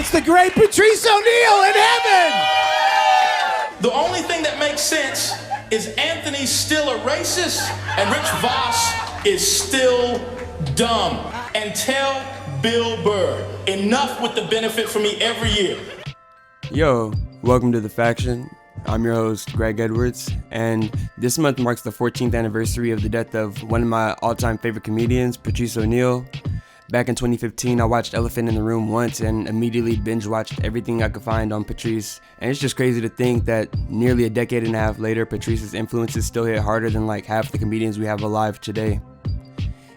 It's the great Patrice O'Neal in heaven! The only thing that makes sense is Anthony's still a racist and Rich Voss is still dumb. And tell Bill Burr, enough with the benefit for me every year. Yo, welcome to The Faction. I'm your host, Greg Edwards, and this month marks the 14th anniversary of the death of one of my all-time favorite comedians, Patrice O'Neal. Back in 2015, I watched Elephant in the Room once and immediately binge-watched everything I could find on Patrice. And it's just crazy to think that nearly a decade and a half later, Patrice's influences still hit harder than like half the comedians we have alive today.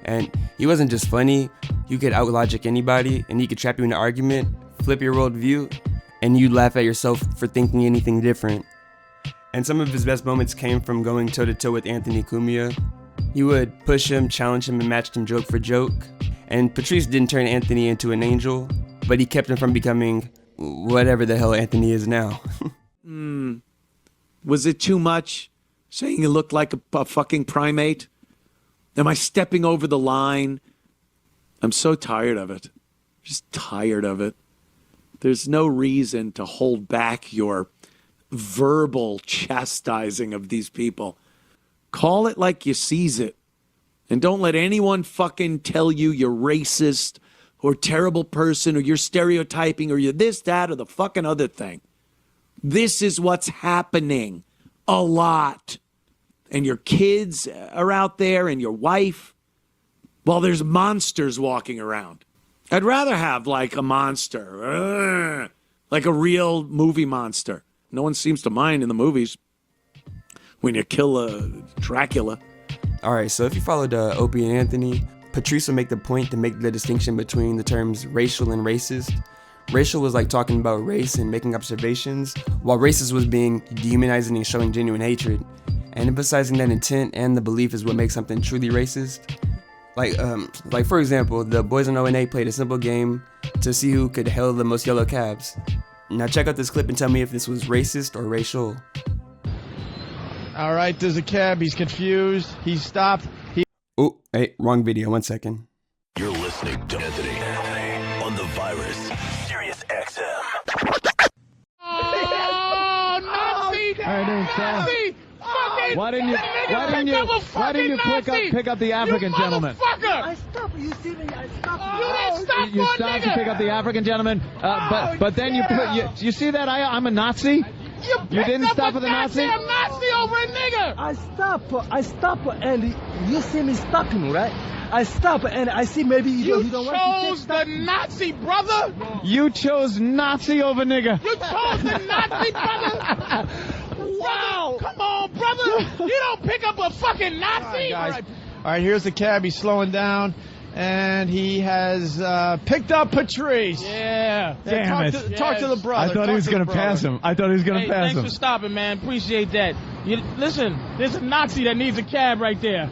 And he wasn't just funny, you could out-logic anybody, and he could trap you in an argument, flip your worldview, and you'd laugh at yourself for thinking anything different. And some of his best moments came from going toe-to-toe with Anthony Cumia. He would push him, challenge him, and match him joke for joke. And Patrice didn't turn Anthony into an angel, but he kept him from becoming whatever the hell Anthony is now. Was it too much? Saying he looked like a fucking primate? Am I stepping over the line? I'm so tired of it. Just tired of it. There's no reason to hold back your verbal chastising of these people. Call it like you sees it. And don't let anyone fucking tell you you're racist or terrible person or you're stereotyping or you're this, that, or the fucking other thing. This is what's happening a lot. And your kids are out there and your wife. Well, there's monsters walking around. I'd rather have like a monster, like a real movie monster. No one seems to mind in the movies when you kill a Dracula. Alright, so if you followed Opie and Anthony, Patrice would make the point to make the distinction between the terms racial and racist. Racial was like talking about race and making observations, while racist was being dehumanizing and showing genuine hatred. And emphasizing that intent and the belief is what makes something truly racist. Like for example, the boys on O&A played a simple game to see who could hail the most yellow cabs. Now check out this clip and tell me if this was racist or racial. All right, there's a cab. He's confused. He stopped. Oh, hey, wrong video. 1 second. You're listening to Anthony on the Virus, Sirius XM. Oh, Nazi! Nazi! Why didn't you pick up the African gentleman? I stopped. You see me? I stopped. You didn't stop. You stopped to pick up the African gentleman, but then you see that I'm a Nazi. You didn't stop with a Nazi? I'm Nazi over a nigger. I stop, and you see me stopping, right? I stop, and I see maybe you don't want to chose the Nazi, brother. You chose Nazi over nigger. You chose the Nazi, brother. Wow! Come on, brother. You don't pick up a fucking Nazi. All right, here's the cab. He's slowing down. And he has picked up Patrice. Yeah. Damn it. Talk to the brother. I thought he was going to pass him. Thanks for stopping, man. Appreciate that. Listen, there's a Nazi that needs a cab right there.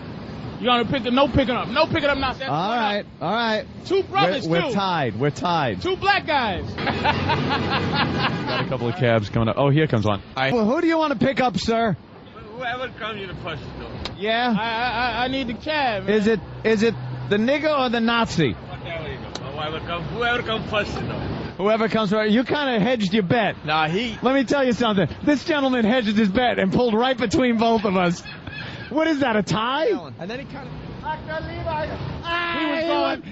You got to no picking up, Nazi. All right. Two brothers, We're tied. Two black guys. Got a couple of cabs coming up. Oh, here comes one. Well, who do you want to pick up, sir? Whoever comes you to push the door. Yeah? I need the cab, man. Is it the nigger or the Nazi? Whoever comes first, you know. Whoever comes first. You kind of hedged your bet. Let me tell you something. This gentleman hedged his bet and pulled right between both of us. What is that, a tie? And then he kind of...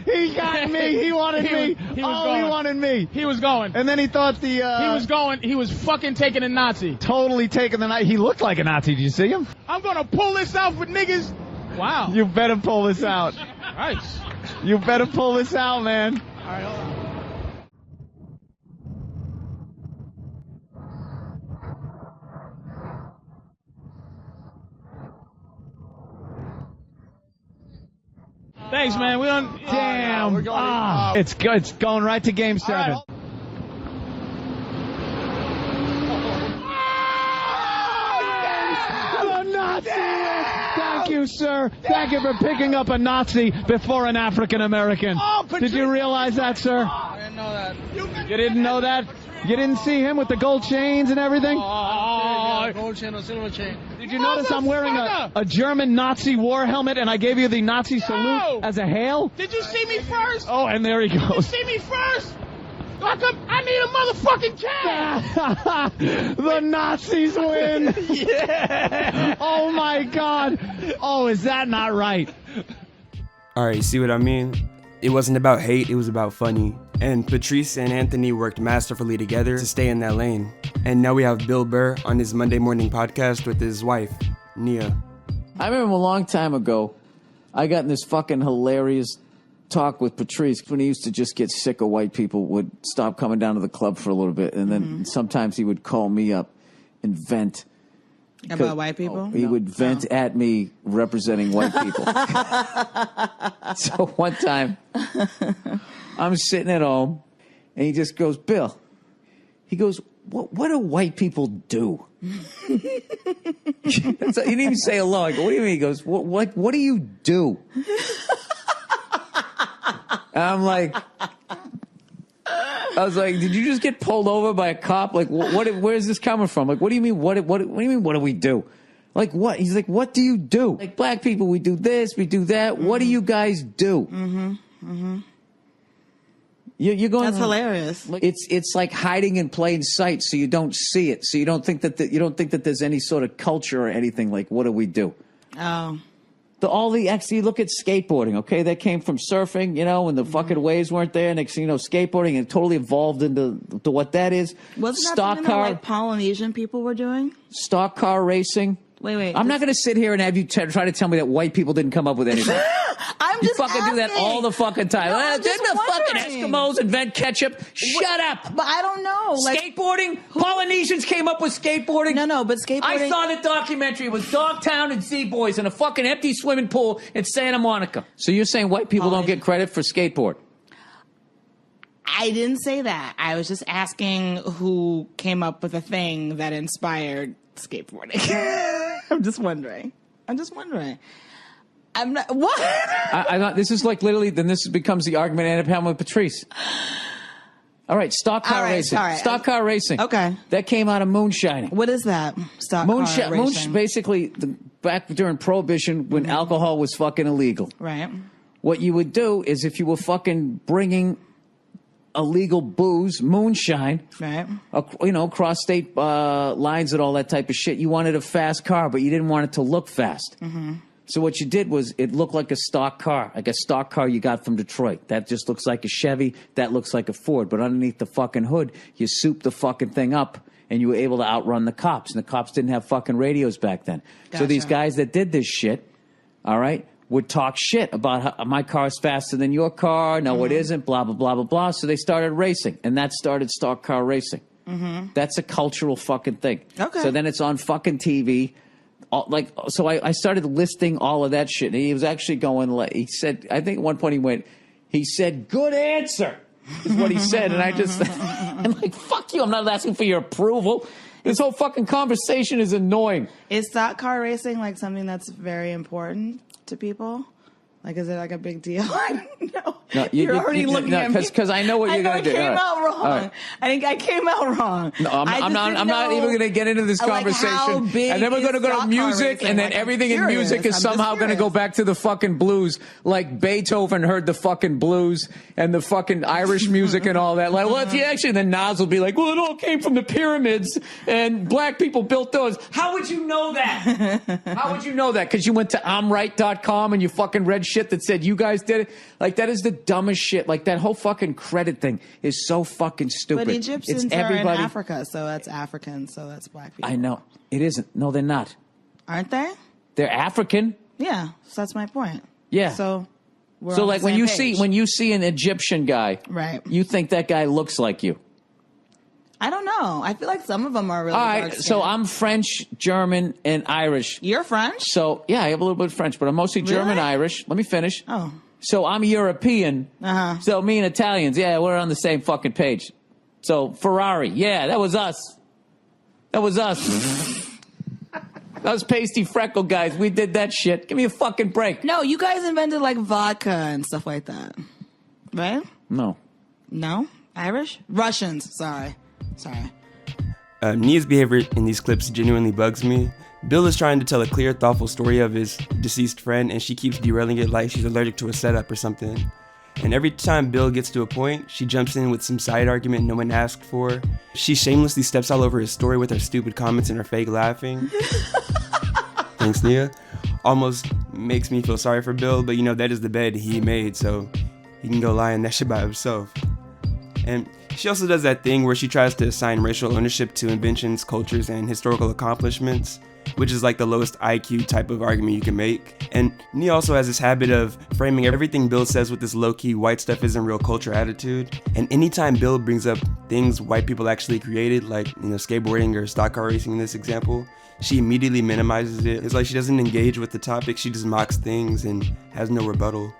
He got me. He wanted me. He wanted me. He was going. And then he thought He was going. He was fucking taking a Nazi. Totally taking the Nazi. He looked like a Nazi. Did you see him? I'm going to pull this out for niggas. Wow. You better pull this out. Nice. You better pull this out, man. All right, hold on. Thanks, man. We on. Damn. We're going. It's going right to game 7. Right. Nazi! Thank you, sir. Thank you for picking up a Nazi before an African American. Did you realize that, sir? I didn't know that. You didn't know that? You didn't see him with the gold chains and everything? Gold chain or silver chain. Did you notice I'm wearing a German Nazi war helmet and I gave you the Nazi as a hail? Did you see me first? Oh, and there he goes. Did you see me first? I need motherfucking chance. The Nazis win. Yeah. Oh my God. Oh, is that not right? Alright, see what I mean? It wasn't about hate, it was about funny. And Patrice and Anthony worked masterfully together to stay in that lane. And now we have Bill Burr on his Monday morning podcast with his wife, Nia. I remember a long time ago, I got in this fucking hilarious talk with Patrice when he used to just get sick of white people, would stop coming down to the club for a little bit, and then sometimes he would call me up and vent. About white people? He would vent at me representing white people. So one time, I'm sitting at home, and he just goes, Bill, he goes, what do white people do? He didn't even say hello. I go, what do you mean? He goes, what do you do? And I'm like, I was like, did you just get pulled over by a cop? Like, where's this coming from? Like, what do you mean? What do you mean? What do we do? Like, what? He's like, what do you do? Like, black people, we do this, we do that. Mm-hmm. What do you guys do? Mm-hmm. Mm-hmm. You're going. That's hilarious. It's like hiding in plain sight, so you don't see it. So you don't think that there's any sort of culture or anything. Like, what do we do? Oh. You look at skateboarding, okay? That came from surfing, when the fucking waves weren't there. Next thing you know, skateboarding and totally evolved into what that is. Wasn't that something that like Polynesian people were doing? Stock car racing. Wait. I'm not going to sit here and have you try to tell me that white people didn't come up with anything. I'm just fucking asking. Do that all the fucking time. No, didn't the fucking Eskimos invent ketchup? Shut up. But I don't know. Skateboarding? Polynesians came up with skateboarding? No, but skateboarding. I saw the documentary. It was Dogtown and Z-Boys in a fucking empty swimming pool in Santa Monica. So you're saying white people don't get credit for skateboard? I didn't say that. I was just asking who came up with a thing that inspired skateboarding. I'm just wondering. I'm not. What? I thought this is like literally. Then this becomes the argument I end up having with Patrice. All right, stock car racing. Stock car racing. Okay, that came out of moonshining. What is that? Stock car racing. Basically, back during Prohibition, when alcohol was fucking illegal. Right. What you would do is if you were fucking bringing illegal booze, moonshine, right? Cross state lines and all that type of shit. You wanted a fast car, but you didn't want it to look fast. Mm-hmm. So what you did was it looked like a stock car you got from Detroit. That just looks like a Chevy. That looks like a Ford. But underneath the fucking hood, you souped the fucking thing up, and you were able to outrun the cops. And the cops didn't have fucking radios back then. Gotcha. So these guys that did this shit, all right, would talk shit about how my car's faster than your car. No, it isn't. Blah, blah, blah, blah, blah. So they started racing, and that started stock car racing. Mm-hmm. That's a cultural fucking thing. Okay. So then it's on fucking TV. So I started listing all of that shit. And he was actually going, he said, I think at one point he said, good answer, is what he said. And I'm like, fuck you. I'm not asking for your approval. This whole fucking conversation is annoying. Is stock car racing like something that's very important to people? Like, is it like a big deal? I don't know. No, you're already looking at me. Because I know what you're going to do. I came out wrong. Right. I think I came out wrong. No, I'm not even going to get into this conversation. And then we're going to go to music, and then everything in music is somehow going to go back to the fucking blues. Like Beethoven heard the fucking blues and the fucking Irish music and all that. Like, well, if you actually, then Nas will be like, well, it all came from the pyramids, and black people built those. How would you know that? How would you know that? Because you went to I'mRight.com and you fucking read shit that said you guys did it. Like, that is the dumbest shit. Like, that whole fucking credit thing is so fucking stupid. But Egyptians are in Africa, so that's African, so that's black people. I know. It isn't. No, they're not. Aren't they? They're African. Yeah, so that's my point. Yeah. So we're so on like the when same you page. see an Egyptian guy, right? You think that guy looks like you. I don't know. I feel like some of them are really all right. dark-skinned. So I'm French, German, and Irish. You're French? So yeah, I have a little bit of French, but I'm mostly German, Irish. Let me finish. Oh. So I'm European. Uh-huh. So me and Italians, yeah, we're on the same fucking page. So Ferrari, yeah, that was us. That was us. Those pasty freckle guys, we did that shit. Give me a fucking break. No, you guys invented like vodka and stuff like that, right? No. No? Irish? Russians. Sorry. Nia's behavior in these clips genuinely bugs me. Bill is trying to tell a clear, thoughtful story of his deceased friend, and she keeps derailing it like she's allergic to a setup or something. And every time Bill gets to a point, she jumps in with some side argument no one asked for. She shamelessly steps all over his story with her stupid comments and her fake laughing. Thanks, Nia. Almost makes me feel sorry for Bill, but that is the bed he made, so he can go lie in that shit by himself. And she also does that thing where she tries to assign racial ownership to inventions, cultures, and historical accomplishments, which is like the lowest IQ type of argument you can make. And Nia also has this habit of framing everything Bill says with this low-key white stuff isn't real culture attitude. And anytime Bill brings up things white people actually created, like skateboarding or stock car racing in this example, she immediately minimizes it. It's like she doesn't engage with the topic, she just mocks things and has no rebuttal.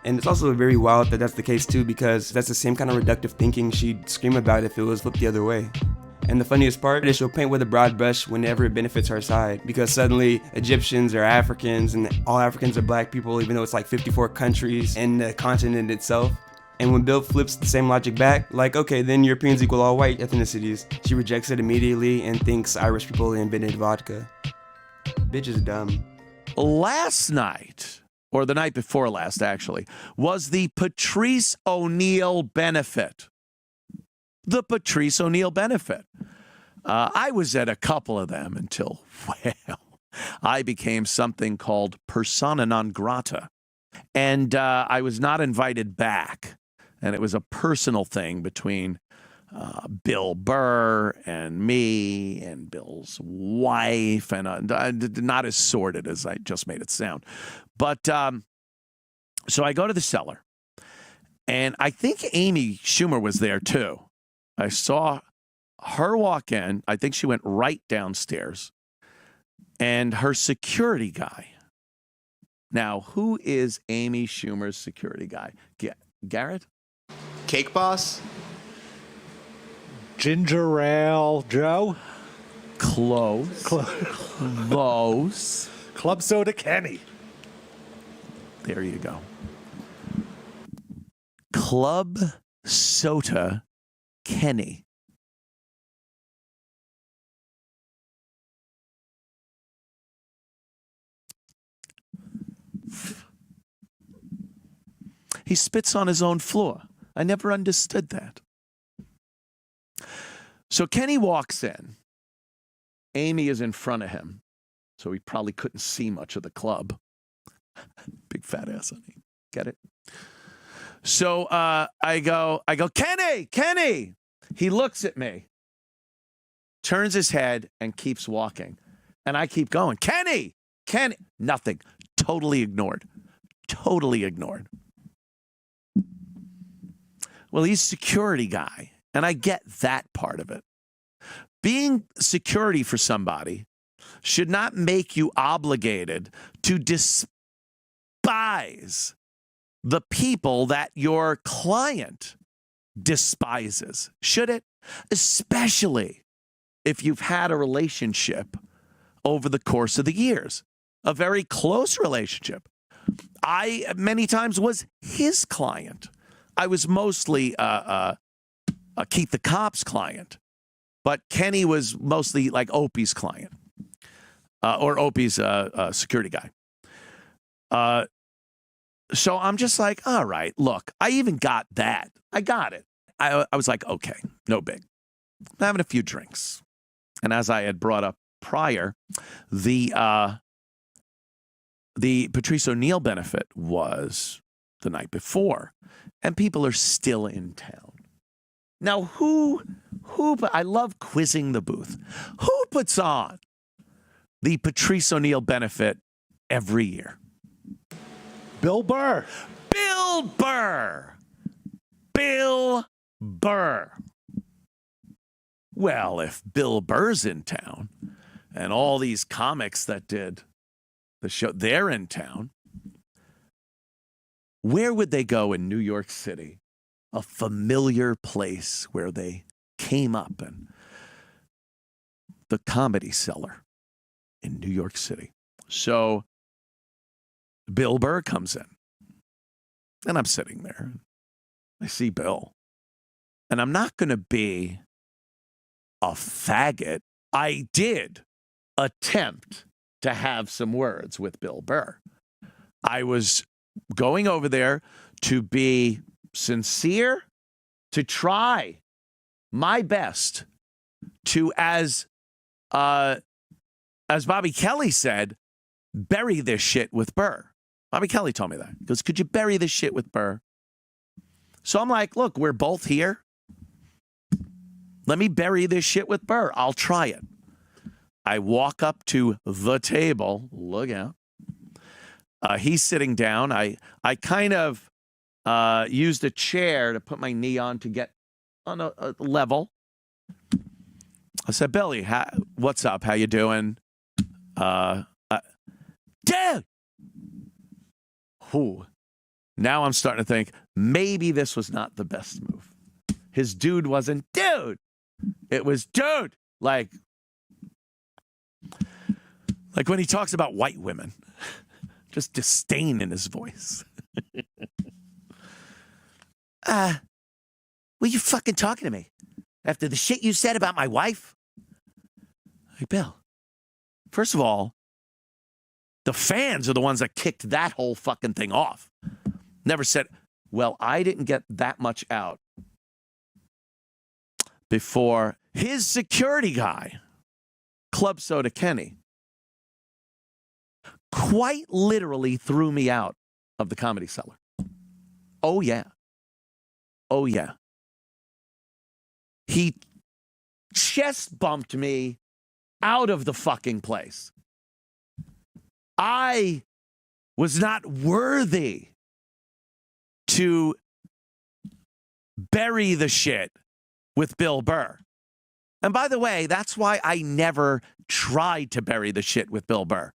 And it's also very wild that that's the case too, because that's the same kind of reductive thinking she'd scream about if it was flipped the other way. And the funniest part is she'll paint with a broad brush whenever it benefits her side, because suddenly Egyptians are Africans and all Africans are black people, even though it's like 54 countries and the continent itself. And when Bill flips the same logic back, like, okay, then Europeans equal all white ethnicities, she rejects it immediately and thinks Irish people invented vodka. Bitch is dumb. Last night, or the night before last actually, was the Patrice O'Neal benefit. The Patrice O'Neal benefit. I was at a couple of them until, I became something called persona non grata. And I was not invited back. And it was a personal thing between Bill Burr and me and Bill's wife. And not as sordid as I just made it sound. But so I go to the cellar. And I think Amy Schumer was there too. I saw her walk in. I think she went right downstairs. And her security guy. Now, who is Amy Schumer's security guy? Garrett? Cake Boss? Ginger Ale Joe? Close. Close. Club Soda Kenny. There you go. Club Soda Kenny. He spits on his own floor. I never understood that. So Kenny walks in. Amy is in front of him. So he probably couldn't see much of the club. Big fat ass on him. Get it? So I go, Kenny. He looks at me, turns his head, and keeps walking. And I keep going, Kenny. Nothing. Totally ignored. Well, he's security guy, and I get that part of it. Being security for somebody should not make you obligated to despise the people that your client despises, should it? Especially if you've had a relationship over the course of the years, a very close relationship. I, many times, was his client. I was mostly a Keith the Cop's client, but Kenny was mostly like Opie's client, or Opie's security guy. So I'm just like, all right, look, I even got that. I got it. I was like, okay, no big. I'm having a few drinks. And as I had brought up prior, the Patrice O'Neal benefit was the night before, and people are still in town. Now, who, I love quizzing the booth. Who puts on the Patrice O'Neal benefit every year? Bill Burr. Bill Burr. Bill Burr. Well, if Bill Burr's in town and all these comics that did the show, they're in town, where would they go in New York City? A familiar place where they came up, and the Comedy Cellar in New York City. So Bill Burr comes in, and I'm sitting there. I see Bill, and I'm not going to be a faggot. I did attempt to have some words with Bill Burr. I was going over there to be sincere, to try my best to, as Bobby Kelly said, bury this shit with Burr. Bobby Kelly told me that. He goes, could you bury this shit with Burr? So I'm like, look, we're both here. Let me bury this shit with Burr. I'll try it. I walk up to the table. Look out. He's sitting down. I kind of used a chair to put my knee on to get on a level. I said, Billy, what's up? How you doing? Dude! Whew. Now I'm starting to think maybe this was not the best move. His dude wasn't dude. It was dude. Like when he talks about white women. Just disdain in his voice. Were you fucking talking to me? After the shit you said about my wife? Hey, Bill. First of all, the fans are the ones that kicked that whole fucking thing off. Never said, well, I didn't get that much out before his security guy, Club Soda Kenny, quite literally threw me out of the Comedy Cellar. Oh, yeah. Oh, yeah. He chest bumped me out of the fucking place. I was not worthy to bury the shit with Bill Burr. And by the way, that's why I never tried to bury the shit with Bill Burr.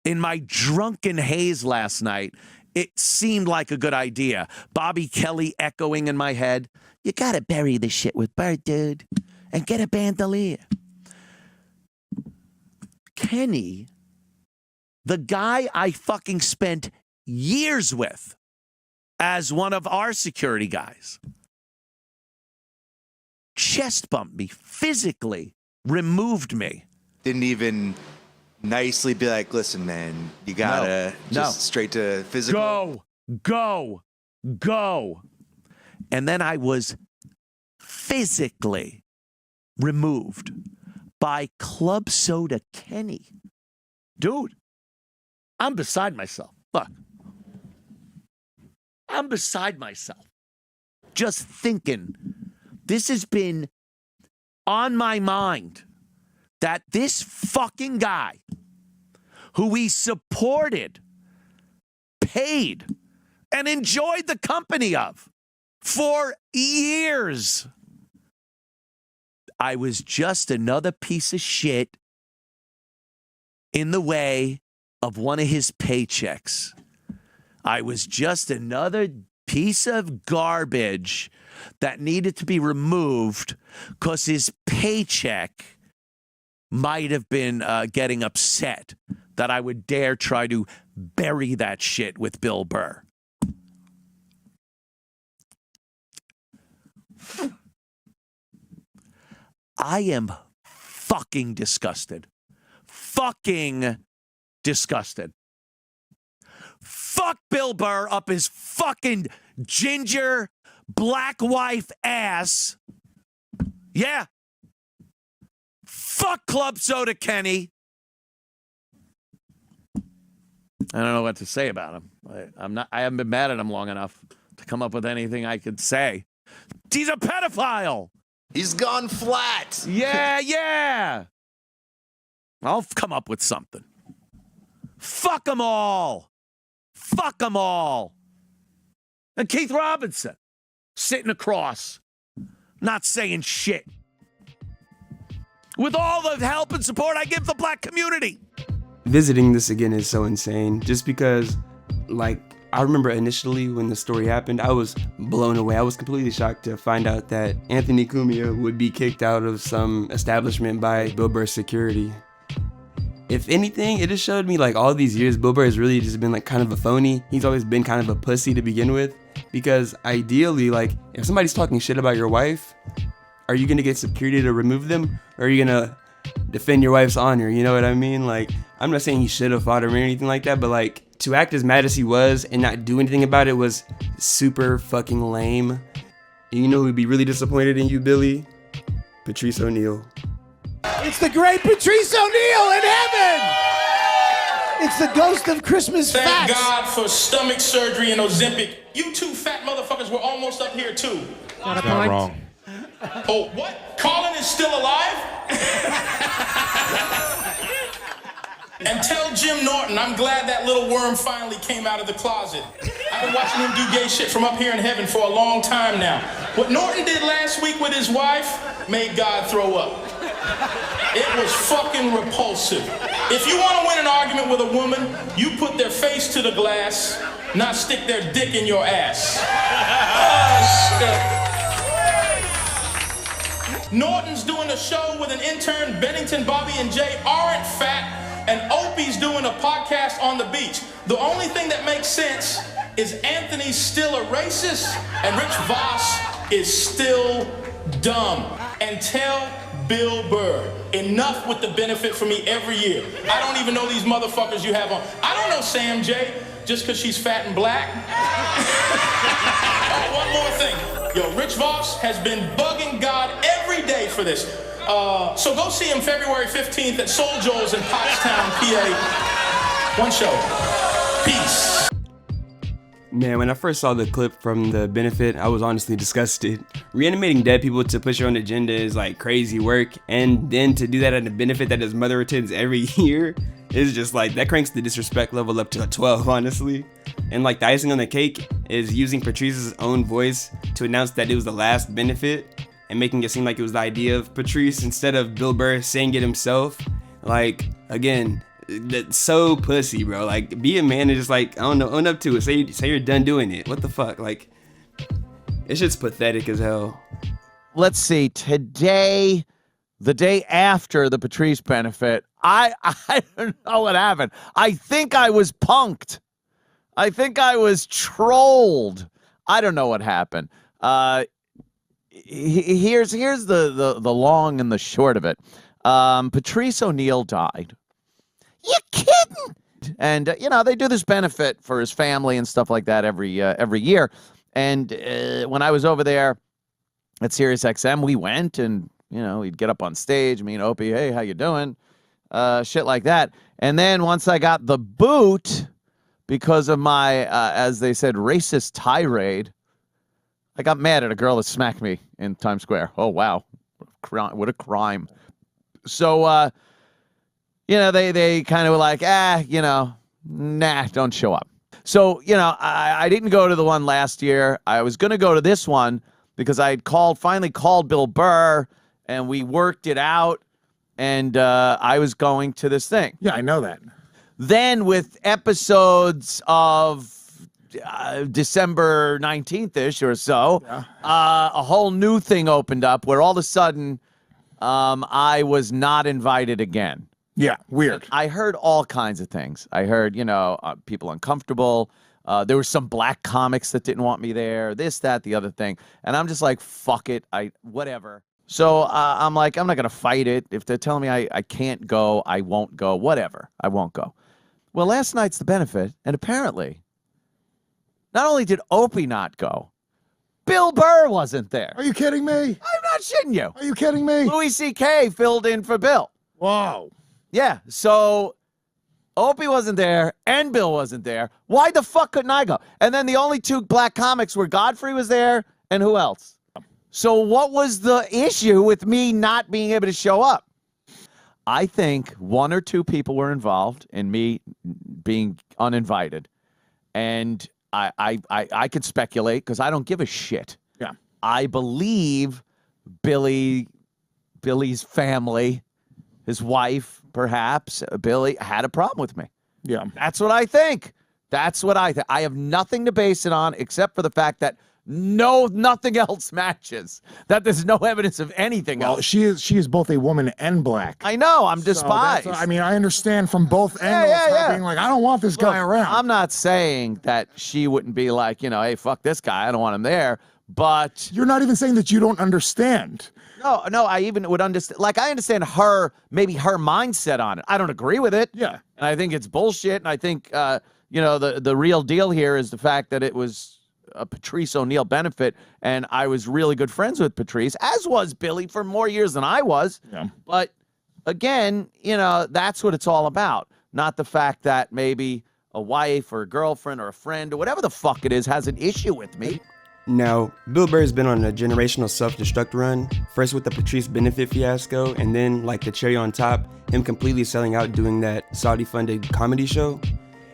In my drunken haze last night, it seemed like a good idea. Bobby Kelly echoing in my head, you gotta bury the shit with Burr, dude, and get a bandolier. Kenny, the guy I fucking spent years with as one of our security guys, chest bumped me, physically removed me. Didn't even nicely be like, listen, man, you gotta just straight to physical. Go. And then I was physically removed by Club Soda Kenny. Dude, I'm beside myself. Look, I'm beside myself. Just thinking, this has been on my mind that this fucking guy who we supported, paid, and enjoyed the company of for years, I was just another piece of shit in the way of one of his paychecks. I was just another piece of garbage that needed to be removed because his paycheck might have been getting upset that I would dare try to bury that shit with Bill Burr. I am fucking disgusted. Fucking disgusted. Fuck Bill Burr up his fucking ginger black wife ass. Yeah. Fuck Club Soda Kenny. I don't know what to say about him. I haven't been mad at him long enough to come up with anything I could say. He's a pedophile. He's gone flat. Yeah. I'll come up with something. Fuck them all. And Keith Robinson, sitting across, not saying shit. With all the help and support I give the black community. Visiting this again is so insane, just because, I remember initially when the story happened, I was blown away. I was completely shocked to find out that Anthony Cumia would be kicked out of some establishment by Bill Burr's security. If anything, it just showed me all these years, Bill Burr has really just been kind of a phony. He's always been kind of a pussy to begin with, because ideally, if somebody's talking shit about your wife, are you gonna get security to remove them, or are you gonna defend your wife's honor? You know what I mean? I'm not saying he should have fought him or anything like that, but to act as mad as he was and not do anything about it was super fucking lame. And you know who'd be really disappointed in you, Billy? Patrice O'Neal. It's the great Patrice O'Neal in heaven! It's the ghost of Christmas Thank facts. God for stomach surgery and Ozempic. You two fat motherfuckers were almost up here too. That's not wrong. Oh, what? Colin is still alive? And tell Jim Norton, I'm glad that little worm finally came out of the closet. I've been watching him do gay shit from up here in heaven for a long time now. What Norton did last week with his wife made God throw up. It was fucking repulsive. If you want to win an argument with a woman, you put their face to the glass, not stick their dick in your ass. Oh, shit. Norton's doing a show with an intern. Bennington, Bobby, and Jay aren't fat. And Opie's doing a podcast on the beach. The only thing that makes sense is Anthony's still a racist and Rich Voss is still dumb. And tell Bill Burr, enough with the benefit for me every year. I don't even know these motherfuckers you have on. I don't know Sam J, just because she's fat and black. Oh, one more thing. Yo, Rich Voss has been bugging God every day for this. So go see him February 15th at Soul Joel's in Pottstown, PA. One show. Peace. Man, when I first saw the clip from the benefit, I was honestly disgusted. Reanimating dead people to push your own agenda is like crazy work, and then to do that at a benefit that his mother attends every year is just like, that cranks the disrespect level up to a 12, honestly. And like the icing on the cake is using Patrice's own voice to announce that it was the last benefit and making it seem like it was the idea of Patrice instead of Bill Burr saying it himself. Like, again, that's so pussy, bro. Like, be a man and just like, I don't know, own up to it. Say you're done doing it. What the fuck? Like, it's just pathetic as hell. Let's see. Today, the day after the Patrice benefit, I don't know what happened. I think I was punked. I think I was trolled. I don't know what happened. Here's the long and the short of it. Patrice O'Neal died. You kidding? And you know, they do this benefit for his family and stuff like that every year. And when I was over there at SiriusXM, we went and you know, he'd get up on stage, me and Opie, hey, how you doing? Shit like that. And then once I got the boot because of my, as they said, racist tirade, I got mad at a girl that smacked me in Times Square. Oh, wow. What a crime. So, you know, they kind of were like, you know, nah, don't show up. So, you know, I didn't go to the one last year. I was going to go to this one because I had finally called Bill Burr, and we worked it out, and I was going to this thing. Yeah, I know that. Then with episodes of December 19th-ish or so, a whole new thing opened up where all of a sudden I was not invited again. Yeah, weird. I heard all kinds of things. I heard, you know, people uncomfortable. There were some black comics that didn't want me there, this, that, the other thing. And I'm just like, fuck it, whatever. So I'm like, I'm not going to fight it. If they're telling me I can't go, I won't go, whatever. I won't go. Well, last night's the benefit, and apparently, not only did Opie not go, Bill Burr wasn't there. Are you kidding me? I'm not shitting you. Are you kidding me? Louis C.K. filled in for Bill. Whoa. Yeah, so Opie wasn't there and Bill wasn't there. Why the fuck couldn't I go? And then the only two black comics were Godfrey was there and who else? So what was the issue with me not being able to show up? I think one or two people were involved in me being uninvited. And I could speculate because I don't give a shit. Yeah. I believe Billy's family, his wife, perhaps, Billy, had a problem with me. Yeah. That's what I think. That's what I think. I have nothing to base it on except for the fact that nothing else matches. That there's no evidence of anything else. She is both a woman and black. I know. I'm despised. I mean, I understand from both angles her being like, I don't want this guy around. I'm not saying that she wouldn't be like, you know, hey, fuck this guy. I don't want him there. But you're not even saying that you don't understand. No, I even would understand. Like, I understand maybe her mindset on it. I don't agree with it. Yeah. And I think it's bullshit. And I think, the real deal here is the fact that it was a Patrice O'Neal benefit, and I was really good friends with Patrice, as was Billy for more years than I was. Yeah. But again, that's what it's all about. Not the fact that maybe a wife or a girlfriend or a friend or whatever the fuck it is has an issue with me. Now, Bill Burr has been on a generational self-destruct run, first with the Patrice benefit fiasco, and then, like the cherry on top, him completely selling out doing that Saudi-funded comedy show.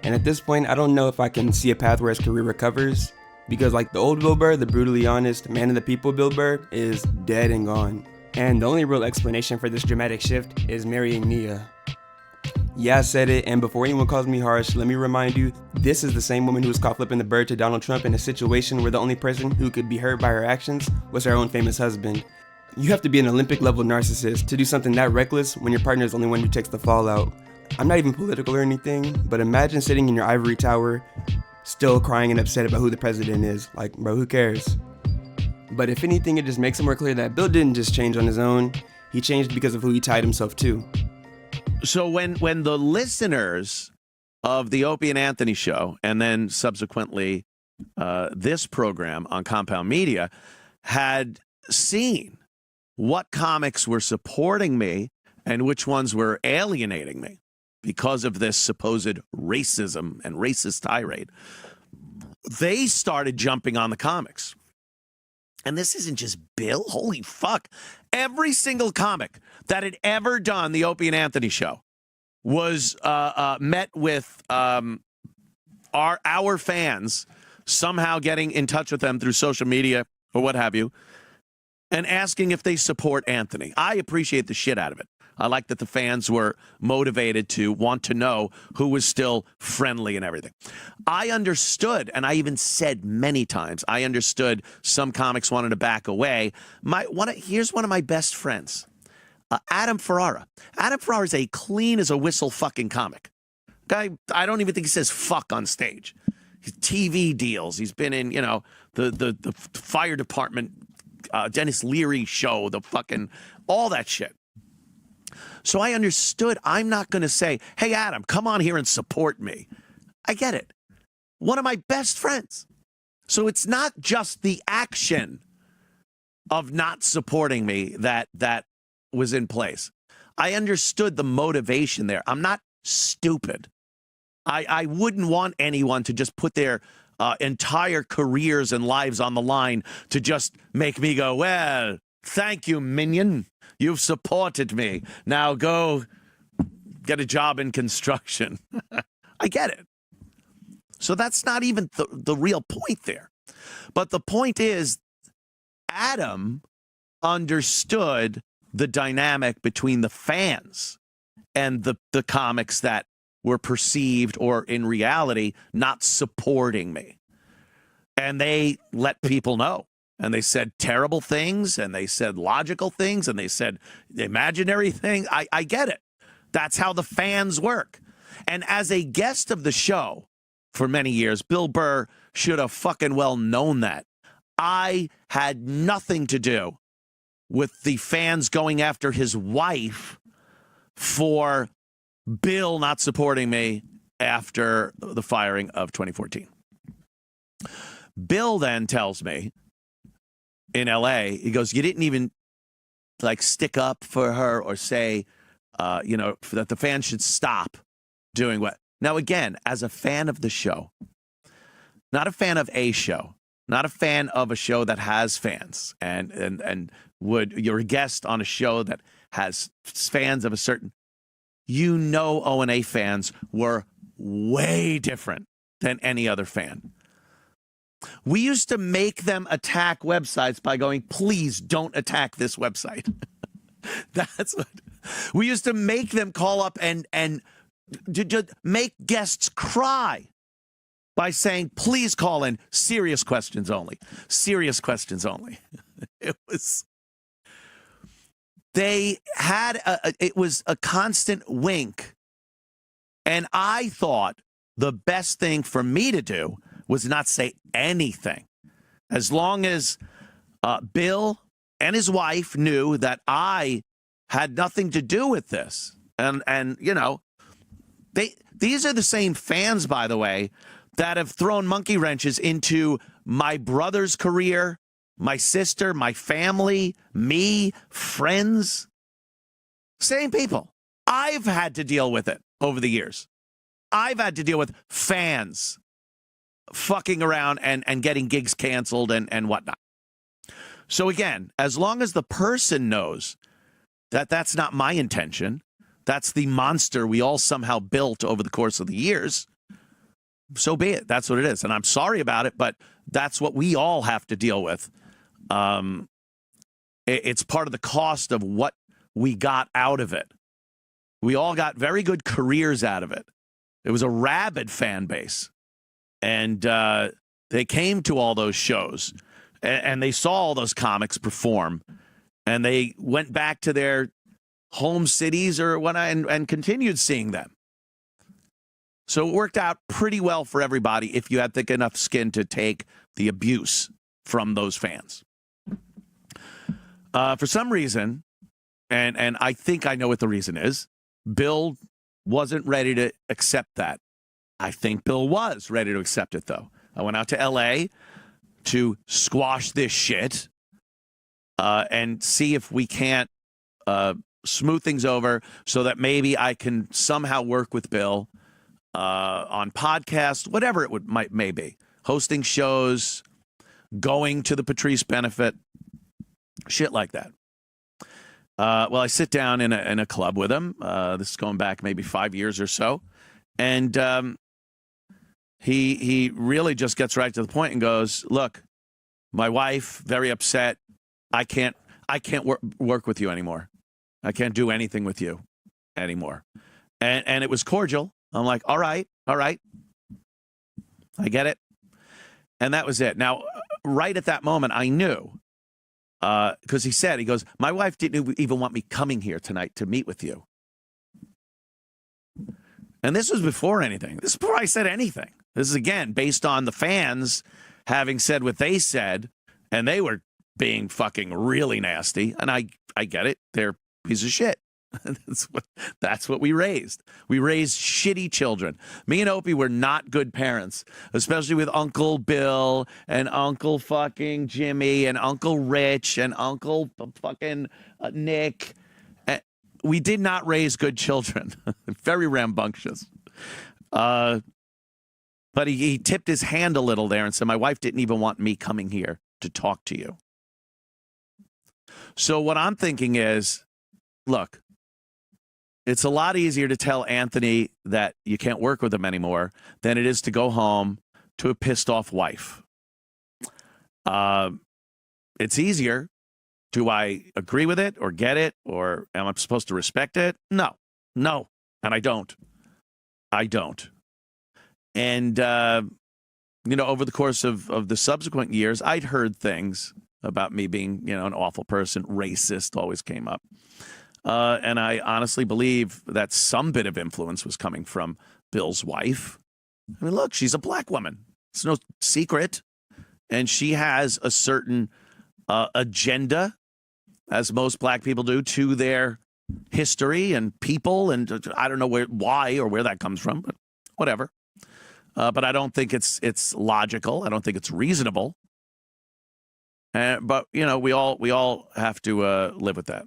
And at this point, I don't know if I can see a path where his career recovers, because like the old Bill Burr, the brutally honest, man of the people Bill Burr, is dead and gone. And the only real explanation for this dramatic shift is marrying Nia. Yeah, I said it, and before anyone calls me harsh, let me remind you, this is the same woman who was caught flipping the bird to Donald Trump in a situation where the only person who could be hurt by her actions was her own famous husband. You have to be an Olympic-level narcissist to do something that reckless when your partner is the only one who takes the fallout. I'm not even political or anything, but imagine sitting in your ivory tower, still crying and upset about who the president is. Like, bro, who cares? But if anything, it just makes it more clear that Bill didn't just change on his own. He changed because of who he tied himself to. So when the listeners of the Opie and Anthony show, and then subsequently this program on Compound Media, had seen what comics were supporting me and which ones were alienating me because of this supposed racism and racist tirade, they started jumping on the comics. And this isn't just Bill. Holy fuck. Every single comic that had ever done the Opie and Anthony show was met with our fans somehow getting in touch with them through social media or what have you and asking if they support Anthony. I appreciate the shit out of it. I like that the fans were motivated to want to know who was still friendly and everything. I understood, and I even said many times, I understood some comics wanted to back away. Here's one of my best friends, Adam Ferrara. Adam Ferrara is a clean as a whistle fucking comic. Guy, I don't even think he says fuck on stage. His TV deals. He's been in, the fire department, Dennis Leary show, the fucking, all that shit. So I understood. I'm not going to say, hey, Adam, come on here and support me. I get it. One of my best friends. So it's not just the action of not supporting me that was in place. I understood the motivation there. I'm not stupid. I wouldn't want anyone to just put their entire careers and lives on the line to just make me go, well, thank you, minion. You've supported me. Now go get a job in construction. I get it. So that's not even the real point there. But the point is, Adam understood the dynamic between the fans and the comics that were perceived or in reality not supporting me. And they let people know. And they said terrible things, and they said logical things, and they said imaginary things. I get it. That's how the fans work. And as a guest of the show for many years, Bill Burr should have fucking well known that. I had nothing to do with the fans going after his wife for Bill not supporting me after the firing of 2014. Bill then tells me, in LA, he goes, you didn't even stick up for her or say, that the fans should stop doing what. Now, again, as a fan of the show, not a fan of a show, not a fan of a show that has fans and you're a guest on a show that has fans of a certain, O&A fans were way different than any other fan. We used to make them attack websites by going, please don't attack this website. That's what we used to make them call up and make guests cry by saying, please call in serious questions only. Serious questions only. It was a constant wink. And I thought the best thing for me to do was not say anything. As long as Bill and his wife knew that I had nothing to do with this. And These are the same fans, by the way, that have thrown monkey wrenches into my brother's career, my sister, my family, me, friends. Same people. I've had to deal with it over the years. I've had to deal with fans fucking around and getting gigs canceled and whatnot. So again, as long as the person knows that that's not my intention, that's the monster we all somehow built over the course of the years, so be it. That's what it is. And I'm sorry about it, but that's what we all have to deal with. It's part of the cost of what we got out of it. We all got very good careers out of it. It was a rabid fan base. And they came to all those shows, and they saw all those comics perform, and they went back to their home cities or what, and continued seeing them. So it worked out pretty well for everybody if you had thick enough skin to take the abuse from those fans. For some reason, and I think I know what the reason is, Bill wasn't ready to accept that. I think Bill was ready to accept it, though. I went out to L.A. to squash this shit and see if we can't smooth things over so that maybe I can somehow work with Bill on podcasts, whatever it may be, hosting shows, going to the Patrice benefit, shit like that. Well, I sit down in a club with him. This is going back maybe 5 years or so, and he really just gets right to the point and goes, "Look, my wife very upset. I can't work with you anymore. I can't do anything with you anymore." And it was cordial. I'm like, all right, I get it. And that was it. Now, right at that moment, I knew, because he goes, "My wife didn't even want me coming here tonight to meet with you." And this was before anything. This is before I said anything. This is, again, based on the fans having said what they said, and they were being fucking really nasty. And I get it. They're a piece of shit. That's what we raised. We raised shitty children. Me and Opie were not good parents, especially with Uncle Bill and Uncle fucking Jimmy and Uncle Rich and Uncle fucking Nick. We did not raise good children. Very rambunctious. But he tipped his hand a little there and said, "My wife didn't even want me coming here to talk to you." So what I'm thinking is, look, it's a lot easier to tell Anthony that you can't work with him anymore than it is to go home to a pissed off wife. It's easier. Do I agree with it or get it, or am I supposed to respect it? No. And I don't. And, over the course of the subsequent years, I'd heard things about me being, an awful person. Racist always came up. And I honestly believe that some bit of influence was coming from Bill's wife. I mean, look, she's a black woman. It's no secret. And she has a certain agenda, as most black people do, to their history and people. And I don't know why or where that comes from, but whatever. But I don't think it's logical. I don't think it's reasonable. But, we all have to live with that.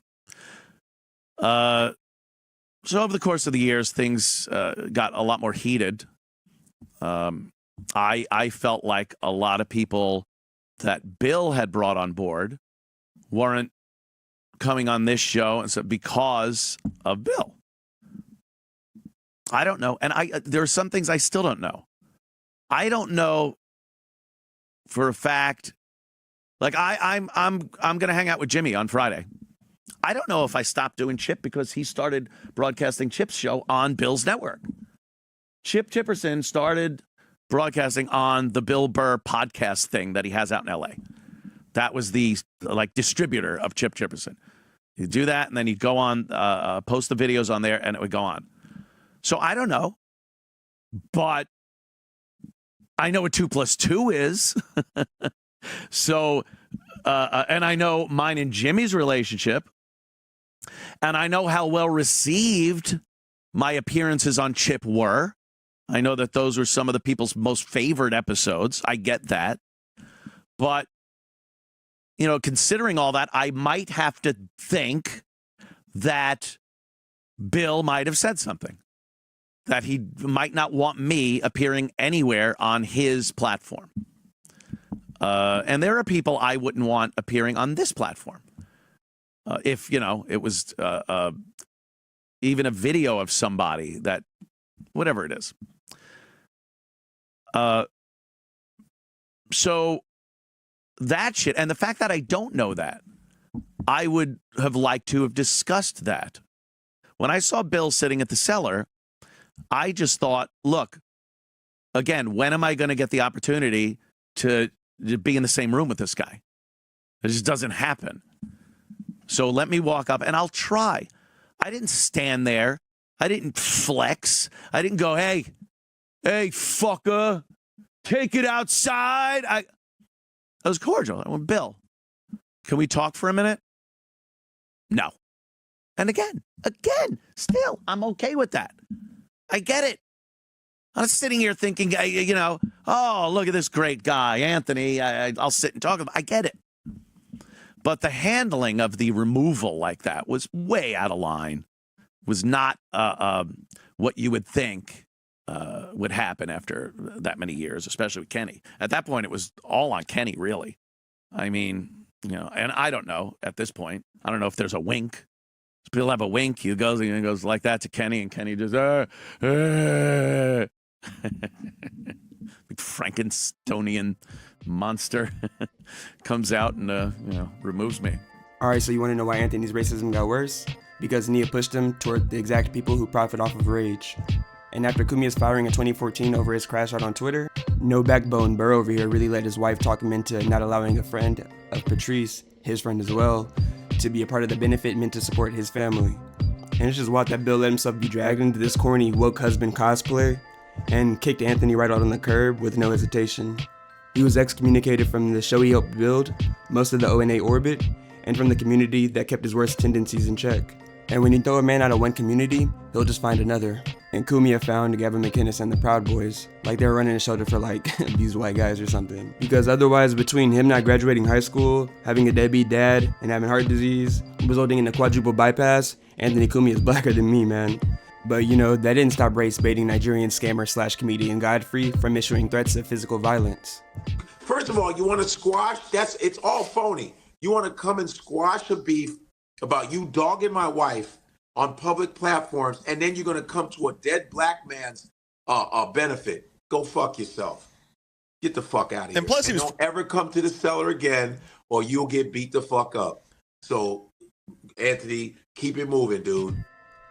So over the course of the years, things got a lot more heated. I felt like a lot of people that Bill had brought on board weren't coming on this show, and so because of Bill. I don't know, and there are some things I still don't know. I don't know for a fact. Like I'm going to hang out with Jimmy on Friday. I don't know if I stopped doing Chip because he started broadcasting Chip's show on Bill's network. Chip Chipperson started broadcasting on the Bill Burr podcast thing that he has out in L.A. That was the distributor of Chip Chipperson. He'd do that, and then he'd go on, post the videos on there, and it would go on. So I don't know, but I know what 2 + 2 is. So, and I know mine and Jimmy's relationship, and I know how well received my appearances on Chip were. I know that those were some of the people's most favorite episodes. I get that. But, you know, considering all that, I might have to think that Bill might have said something, that he might not want me appearing anywhere on his platform. And there are people I wouldn't want appearing on this platform. If, you know, it was even a video of somebody that, whatever it is. So that shit, and the fact that I don't know that, I would have liked to have discussed that. When I saw Bill sitting at the cellar, I just thought, look, again, when am I going to get the opportunity to be in the same room with this guy? It just doesn't happen. So let me walk up and I'll try. I didn't stand there. I didn't flex. I didn't go, hey, fucker, take it outside. I was cordial. I went, Bill, can we talk for a minute? No. And again, still, I'm okay with that. I get it. I'm not sitting here thinking, you know, oh, look at this great guy, Anthony. I'll sit and talk about it. I get it. But the handling of the removal like that was way out of line. Was not what you would think would happen after that many years, especially with Kenny. At that point, it was all on Kenny, really. I mean, you know, and I don't know at this point. I don't know if there's a wink. People have a wink. He goes like that to Kenny, and Kenny just, Frankensteinian monster comes out and, you know, removes me. All right, so you want to know why Anthony's racism got worse? Because Nia pushed him toward the exact people who profit off of rage. And after Cumia's firing in 2014 over his crash out on Twitter, no backbone Burr over here really let his wife talk him into not allowing a friend of Patrice, his friend as well, to be a part of the benefit meant to support his family. And it's just wild that Bill let himself be dragged into this corny woke husband cosplay and kicked Anthony right out on the curb with no hesitation. He was excommunicated from the show he helped build, most of the ONA orbit, and from the community that kept his worst tendencies in check. And when you throw a man out of one community, he'll just find another. And Cumia found Gavin McInnes and the Proud Boys, like they were running a shelter for like abused white guys or something. Because otherwise, between him not graduating high school, having a deadbeat dad, and having heart disease, resulting in a quadruple bypass, Anthony Cumia is blacker than me, man. But you know, that didn't stop race-baiting Nigerian scammer / comedian Godfrey from issuing threats of physical violence. First of all, you want to squash? It's all phony. You want to come and squash a beef about you dogging my wife on public platforms, and then you're going to come to a dead black man's benefit. Go fuck yourself. Get the fuck out of here. And plus, don't ever come to the cellar again, or you'll get beat the fuck up. So, Anthony, keep it moving, dude.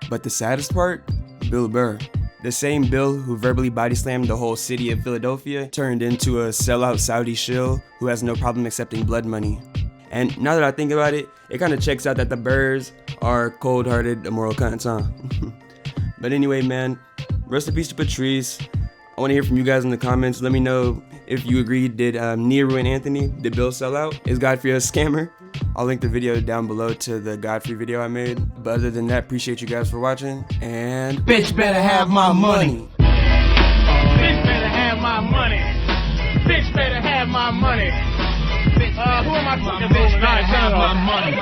But the saddest part, Bill Burr. The same Bill who verbally body slammed the whole city of Philadelphia turned into a sellout Saudi shill who has no problem accepting blood money. And now that I think about it, it kind of checks out that the Burrs are cold-hearted, immoral cunts, huh? But anyway, man, rest in peace to Patrice. I want to hear from you guys in the comments. Let me know if you agree. Did Nia ruin Anthony? Did Bill sell out? Is Godfrey a scammer? I'll link the video down below to the Godfrey video I made. But other than that, appreciate you guys for watching. And Bitch better have my money. Bitch better have my money. Bitch better have my money. Who am I talking to? Bitch better have my money.